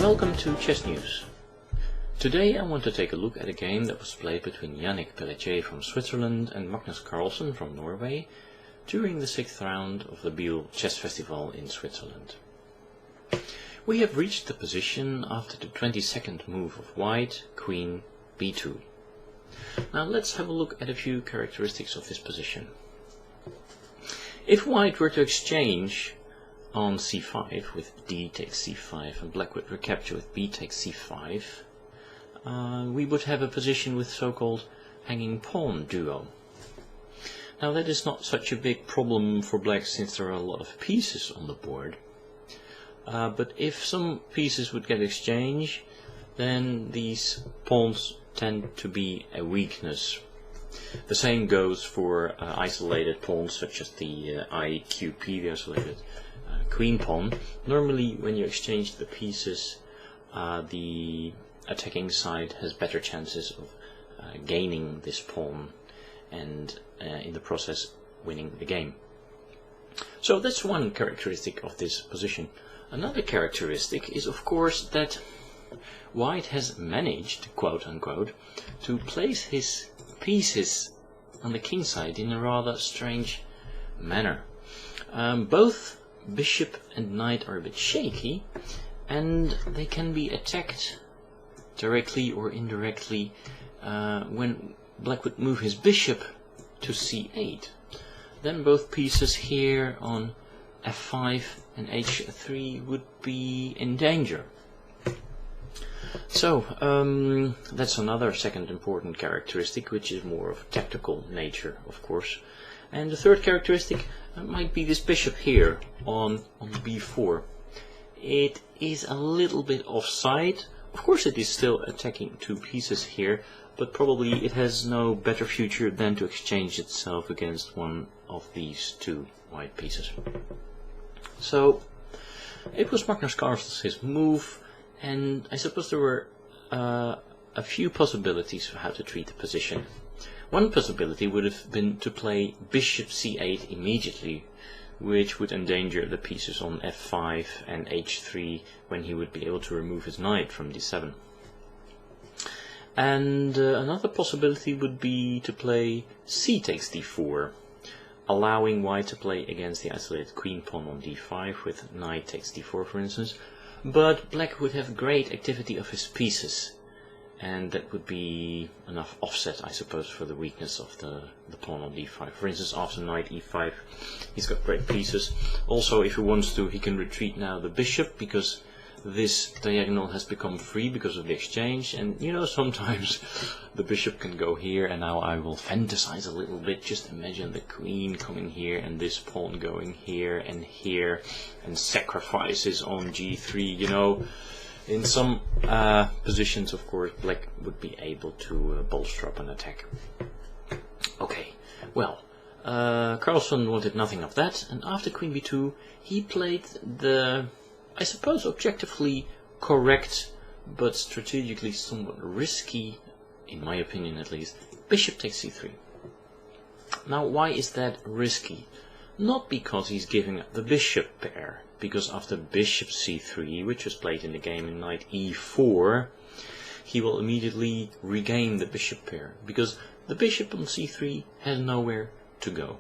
Welcome to Chess News. Today I want to take a look at a game that was played between Yannick Pelletier from Switzerland and Magnus Carlsen from Norway during the 6th round of the Biel Chess Festival in Switzerland. We have reached the position after the 22nd move of White, Queen, b2. Now let's have a look at a few characteristics of this position. If White were to exchange on c5 with d takes c5 and Black would recapture with b takes c5, we would have a position with so-called hanging pawn duo. Now that is not such a big problem for Black since there are a lot of pieces on the board, but if some pieces would get exchanged, then these pawns tend to be a weakness. The same goes for isolated pawns such as the IQP, the isolated queen pawn. Normally when you exchange the pieces, the attacking side has better chances of gaining this pawn and in the process winning the game. So that's one characteristic of this position. Another characteristic is of course that White has managed, quote unquote, to place his pieces on the king side in a rather strange manner. Both bishop and knight are a bit shaky, and they can be attacked directly or indirectly when Black would move his bishop to c8. Then both pieces here on f5 and h3 would be in danger. So that's another second important characteristic, which is more of a tactical nature, of course. And the third characteristic might be this bishop here on b4. It is a little bit offside. Of course it is still attacking two pieces here, but probably it has no better future than to exchange itself against one of these two white pieces. So it was Magnus Carlsen's move, and I suppose there were a few possibilities for how to treat the position. One possibility would have been to play bishop c8 immediately, which would endanger the pieces on f5 and h3 when he would be able to remove his knight from d7. And another possibility would be to play c takes d4, allowing White to play against the isolated queen pawn on d5 with knight takes d4 for instance, but Black would have great activity of his pieces, and that would be enough offset, I suppose, for the weakness of the pawn on d5. For instance, after knight e5, he's got great pieces. Also, if he wants to, he can retreat now the bishop, because this diagonal has become free because of the exchange. And, you know, sometimes the bishop can go here, and now I will fantasize a little bit. Just imagine the queen coming here, and this pawn going here, and sacrifices on g3, you know. In some positions, of course, Black would be able to bolster up an attack. Okay, well, Carlsen wanted nothing of that, and after queen b2, he played the, I suppose, objectively correct, but strategically somewhat risky, in my opinion at least, bishop takes c3. Now, why is that risky? Not because he's giving up the bishop pair, because after bishop c3, which was played in the game in knight e4, he will immediately regain the bishop pair, because the bishop on c3 has nowhere to go.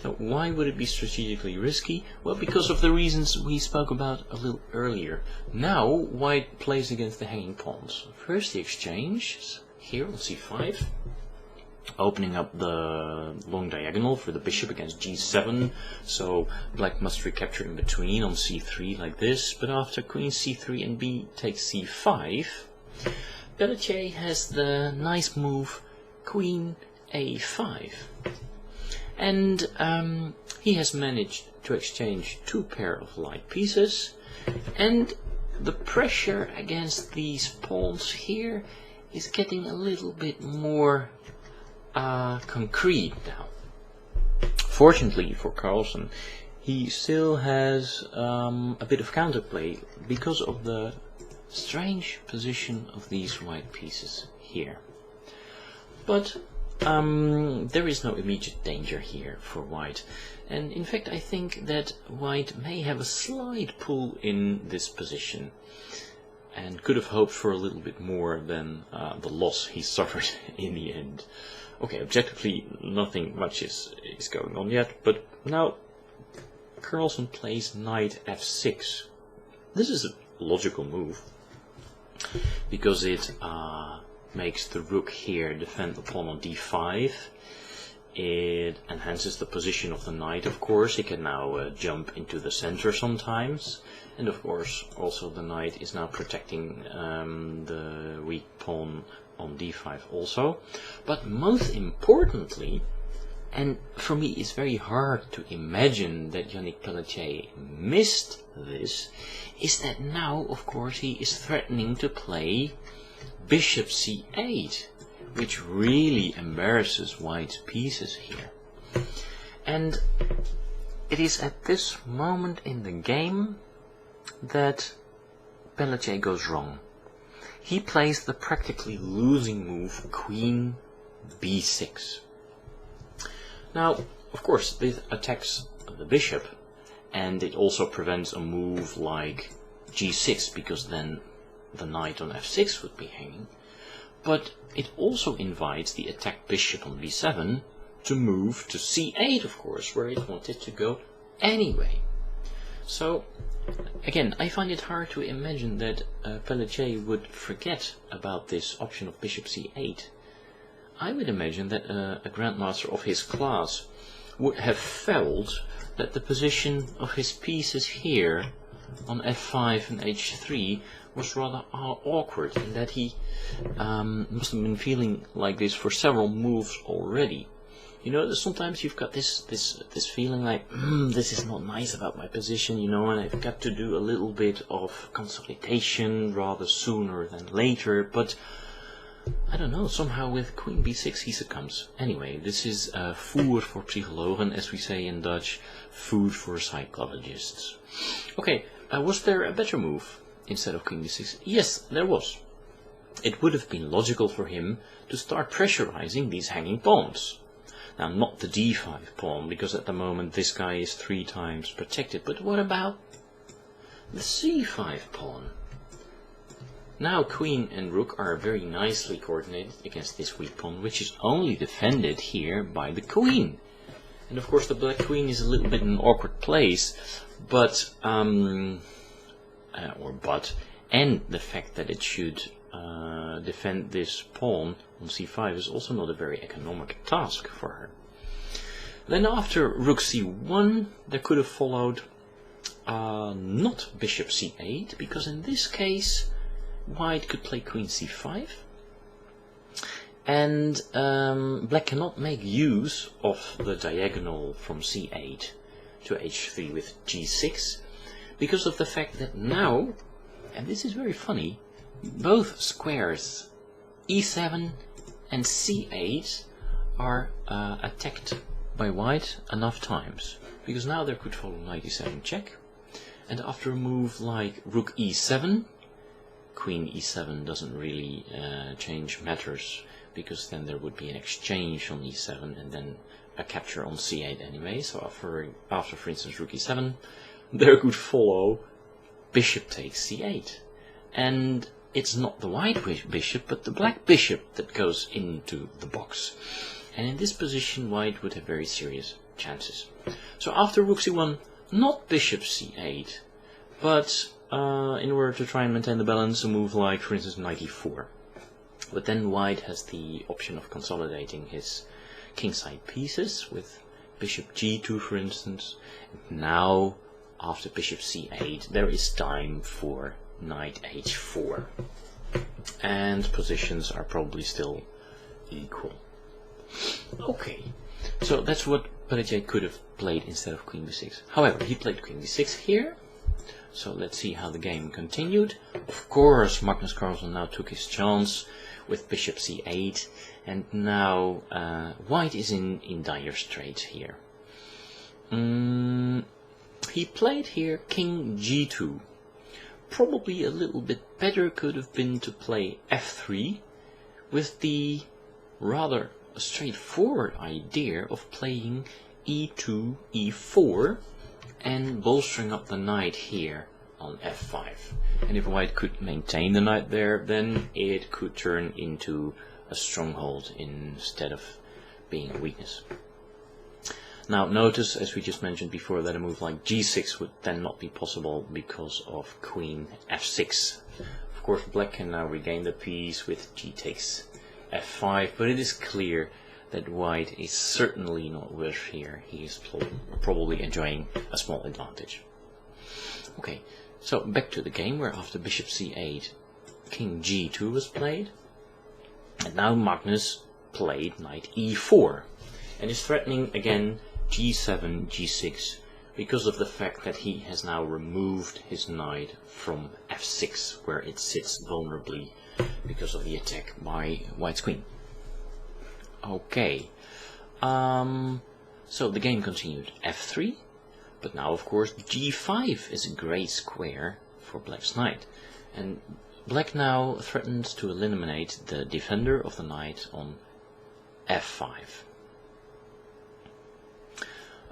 Now, why would it be strategically risky? Well, because of the reasons we spoke about a little earlier. Now, White plays against the hanging pawns. First, the exchange here on c5, opening up the long diagonal for the bishop against g7, so Black must recapture in between on c3 like this. But after queen c3 and b takes c5, Pelletier has the nice move queen a5, and he has managed to exchange two pair of light pieces, and the pressure against these pawns here is getting a little bit more concrete now. Fortunately for Carlsen, he still has a bit of counterplay because of the strange position of these white pieces here. But there is no immediate danger here for White, and in fact I think that White may have a slight pull in this position. and could have hoped for a little bit more than the loss he suffered in the end. Okay, objectively nothing much is going on yet, but now Carlsen plays knight f6. This is a logical move, because it makes the rook here defend the pawn on d5. It enhances the position of the knight, of course. He can now jump into the center sometimes. And of course, also the knight is now protecting the weak pawn on d5 also. But most importantly, and for me it's very hard to imagine that Yannick Pelletier missed this, is that now, of course, he is threatening to play bishop c8, which really embarrasses white's pieces here. And it is at this moment in the game that Pelletier goes wrong. He plays the practically losing move, queen b6. Now, of course, this attacks the bishop, and it also prevents a move like g6, because then the knight on f6 would be hanging. But it also invites the attacked bishop on b7 to move to c8, of course, where it wanted to go anyway. So, again, I find it hard to imagine that Pelletier would forget about this option of bishop c8. I would imagine that a grandmaster of his class would have felt that the position of his pieces here on f5 and h3 was rather awkward, and that he must have been feeling like this for several moves already. You know, sometimes you've got this feeling like, this is not nice about my position, you know, and I've got to do a little bit of consolidation rather sooner than later, but I don't know, somehow with queen b6 he succumbs. Anyway, this is voer for psychologen, as we say in Dutch, food for psychologists. Okay, was there a better move instead of queen b6? Yes, there was. It would have been logical for him to start pressurizing these hanging pawns. Now, not the d5 pawn, because at the moment this guy is 3 times protected, but what about the c5 pawn? Now queen and rook are very nicely coordinated against this weak pawn, which is only defended here by the queen. And of course the black queen is a little bit in an awkward place, but, and the fact that it should defend this pawn on c5 is also not a very economic task for her. Then after rook c1, there could have followed not bishop c8, because in this case white could play queen c5, and black cannot make use of the diagonal from c8 to h3 with g6, because of the fact that now, and this is very funny, both squares e7 and c8 are attacked by white enough times, because now there could follow knight e7 check, and after a move like rook e7, queen e7 doesn't really change matters, because then there would be an exchange on e7 and then a capture on c8 anyway. So after for instance rook e7, there could follow bishop takes c8, and it's not the white bishop but the black bishop that goes into the box, and in this position white would have very serious chances. So after rook c1, not bishop c8, but in order to try and maintain the balance, a move like, for instance, knight e4. But then white has the option of consolidating his kingside pieces with bishop g2, for instance. And now, after bishop c8, there is time for knight h4. And positions are probably still equal. Okay, so that's what Pelletier could have played instead of queen b6. However, he played queen b6 here. So let's see how the game continued. Of course, Magnus Carlsen now took his chance with bishop c8, and now white is in dire straits here. He played here king g2. Probably a little bit better could have been to play f3 with the rather straightforward idea of playing e2, e4, and bolstering up the knight here on f5. And if white could maintain the knight there, then it could turn into a stronghold instead of being a weakness. Now notice, as we just mentioned before, that a move like g6 would then not be possible because of queen f6. Of course, black can now regain the piece with g takes f5, but it is clear that white is certainly not worse here. He is probably enjoying a small advantage. Okay, so back to the game, where after bishop c8, king g2 was played, and now Magnus played knight e4, and is threatening again g7, g6, because of the fact that he has now removed his knight from f6, where it sits vulnerably because of the attack by white's queen. Okay, so the game continued f3, but now of course g5 is a great square for black's knight, and black now threatens to eliminate the defender of the knight on f5.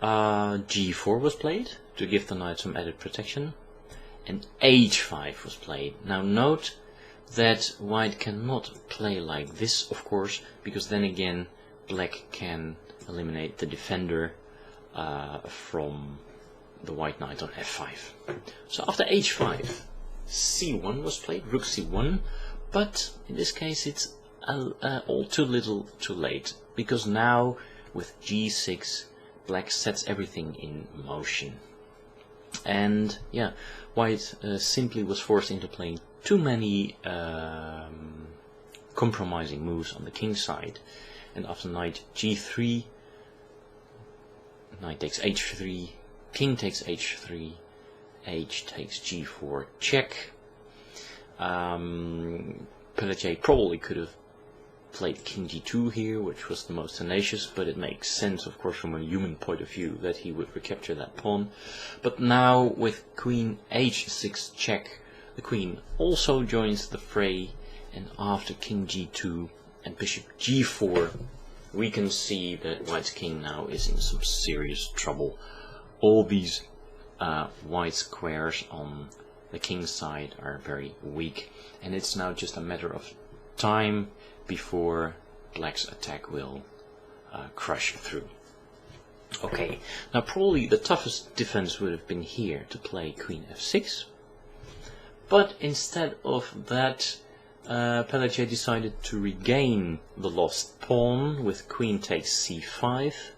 g4 was played to give the knight some added protection, and h5 was played. Now note that white cannot play like this, of course, because then again black can eliminate the defender from the white knight on f5. So after h5, c1 was played, rook c1, but in this case it's all too little too late, because now with g6 black sets everything in motion. And yeah, white simply was forced into playing too many compromising moves on the king side. And after knight g3, knight takes h3, king takes h3, h takes g4 check. Pelletier probably could have played king g2 here, which was the most tenacious, but it makes sense, of course, from a human point of view that he would recapture that pawn. But now with queen h6 check, the queen also joins the fray, and after king g2 and bishop g4, we can see that white's king now is in some serious trouble. All these white squares on the king's side are very weak, and it's now just a matter of time before black's attack will crush through. Okay, now probably the toughest defense would have been here to play queen f6, but instead of that, Pelletier decided to regain the lost pawn with queen takes c5,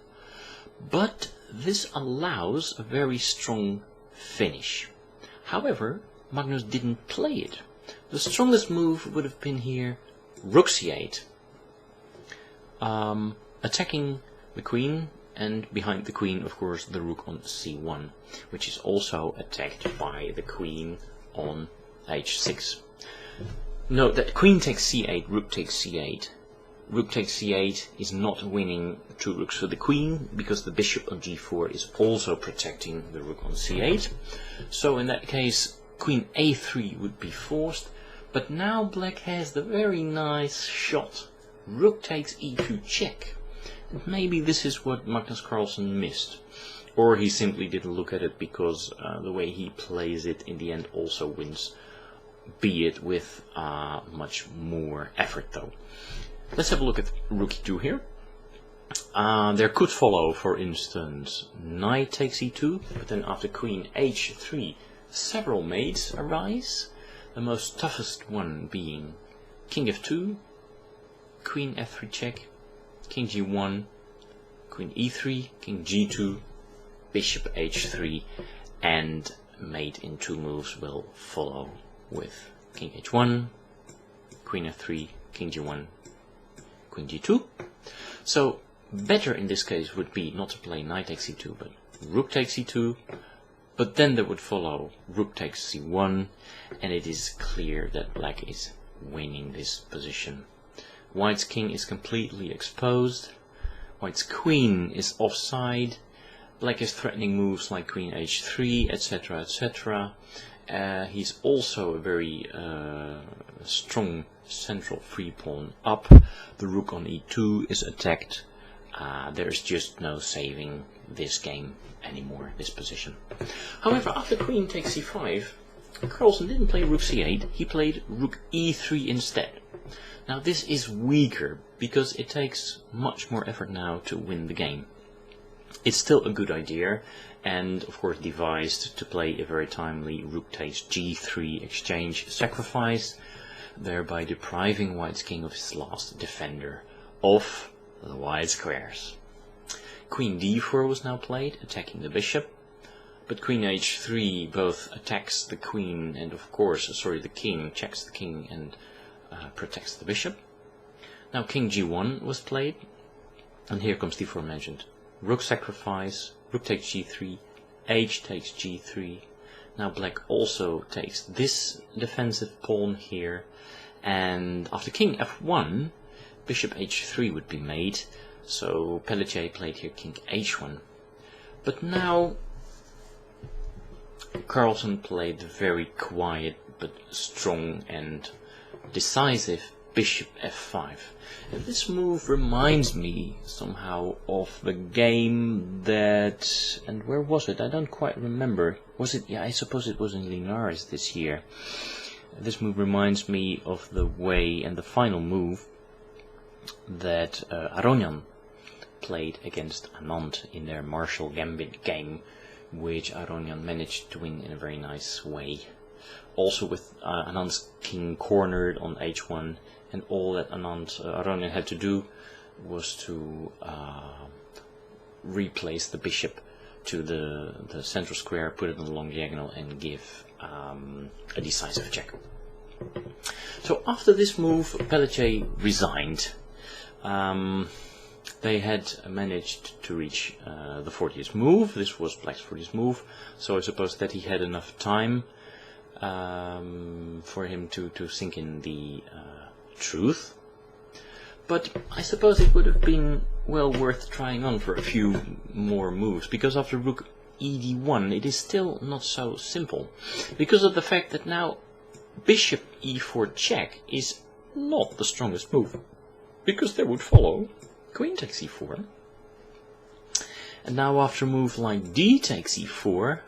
but this allows a very strong finish. However, Magnus didn't play it. The strongest move would have been here rook c8, attacking the queen, and behind the queen, of course, the rook on c1, which is also attacked by the queen on h6. Note that queen takes c8, rook takes c8. Rook takes c8 is not winning 2 rooks for the queen, because the bishop on g4 is also protecting the rook on c8. So in that case, queen a3 would be forced. But now black has the very nice shot, rook takes e2 check. And maybe this is what Magnus Carlsen missed. Or he simply didn't look at it because the way he plays it in the end also wins, be it with much more effort though. Let's have a look at rook e2 here. There could follow, for instance, knight takes e2, but then after queen h3, several mates arise. The most toughest one being king f2, queen f3 check, king g1, queen e3, king g2, bishop h3, and mate in 2 moves will follow with king h1, queen f3, king g1, queen g2. So better in this case would be not to play knight takes c2, but rook takes c2. But then there would follow rook takes c1, and it is clear that black is winning this position. White's king is completely exposed, white's queen is offside, black is threatening moves like queen h3, etc, etc. He's also a very strong central free pawn up. The rook on e2 is attacked. There's just no saving this game anymore, this position. However, after queen takes c5, Carlsen didn't play rook c8, he played rook e3 instead. Now this is weaker, because it takes much more effort now to win the game. It's still a good idea, and of course devised to play a very timely rook takes g3 exchange sacrifice, thereby depriving White's king of his last defender of the white squares. Queen d4 was now played, attacking the bishop, but queen h3 both attacks the queen and of course, the king, checks the king and protects the bishop. Now king g1 was played, and here comes the aforementioned rook sacrifice, rook takes g3, h takes g3. Now black also takes this defensive pawn here, and after king f1, bishop h3 would be made, so Pelletier played here king h1. But now Carlsen played very quiet but strong and decisive bishop f5. And this move reminds me somehow of the game that, and where was it? I don't quite remember. Was it? Yeah, I suppose it was in Linares this year. This move reminds me of the way and the final move that Aronian played against Anand in their Marshall Gambit game, which Aronian managed to win in a very nice way. Also with Anand's king cornered on h1, and all that Aronian had to do was to replace the bishop to the central square, put it on the long diagonal, and give a decisive check. So after this move, Pelletier resigned. They had managed to reach the 40th move. This was black's 40th move, so I suppose that he had enough time for him to sink in the truth. But I suppose it would have been well worth trying on for a few more moves, because after rook ed1 it is still not so simple, because of the fact that now bishop e4 check is not the strongest move, because there would follow queen takes e4, and now after a move like d takes e4,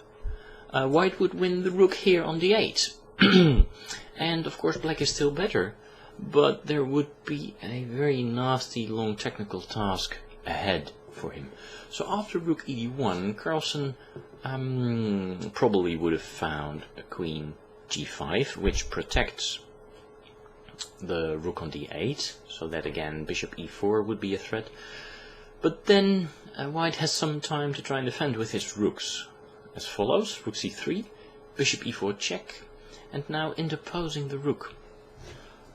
white would win the rook here on d8. And of course black is still better, but there would be a very nasty long technical task ahead for him. So after rook ed1, Carlsen probably would have found a queen g5, which protects the rook on d8, so that again bishop e4 would be a threat. But then white has some time to try and defend with his rooks, as follows: rook c3, bishop e4 check, and now interposing the rook.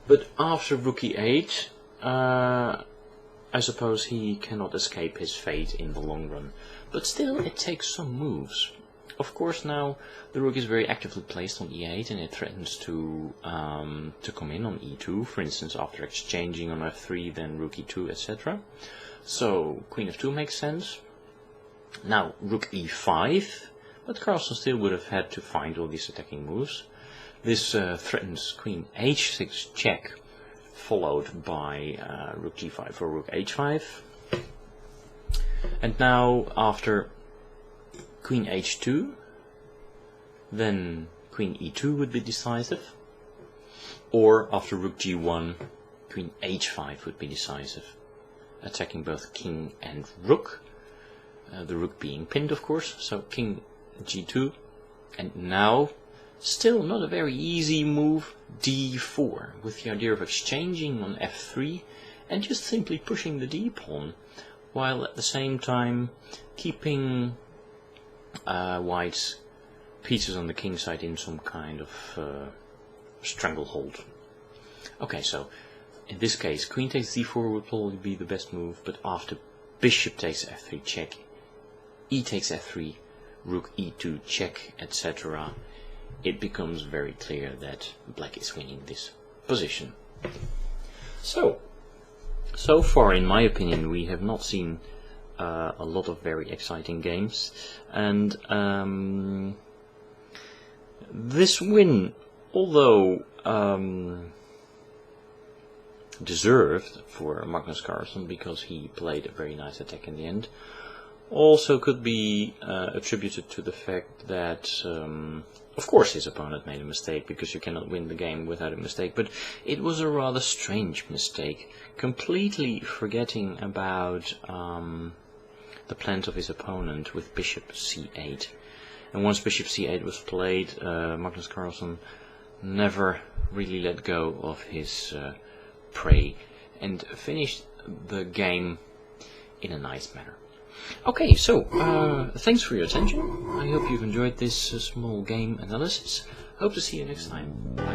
But after rook e8, I suppose he cannot escape his fate in the long run. But still, it takes some moves. Of course, now the rook is very actively placed on e8, and it threatens to come in on e2, for instance, after exchanging on f3, then rook e2, etc. So queen f2 makes sense. Now rook e5, but Carlsen still would have had to find all these attacking moves. This threatens queen h6 check, followed by rook g5 or rook h5. And now after queen h2, then queen e2 would be decisive. Or after rook g1, queen h5 would be decisive, attacking both king and rook. The rook being pinned, of course, so king g2. And now, still not a very easy move, d4, with the idea of exchanging on f3 and just simply pushing the d-pawn, while at the same time keeping white's pieces on the king side in some kind of stranglehold. Okay, so in this case queen takes d4 would probably be the best move, but after bishop takes f3 check, e takes f3, rook e2 check, etc., it becomes very clear that black is winning this position. So far, in my opinion, we have not seen a lot of very exciting games, and this win, although deserved for Magnus Carlsen because he played a very nice attack in the end, also could be attributed to the fact that Of course his opponent made a mistake, because you cannot win the game without a mistake, but it was a rather strange mistake, completely forgetting about the plans of his opponent with bishop c8. And once bishop c8 was played, Magnus Carlsen never really let go of his prey and finished the game in a nice manner. Okay, so thanks for your attention. I hope you've enjoyed this small game analysis. Hope to see you next time. Bye.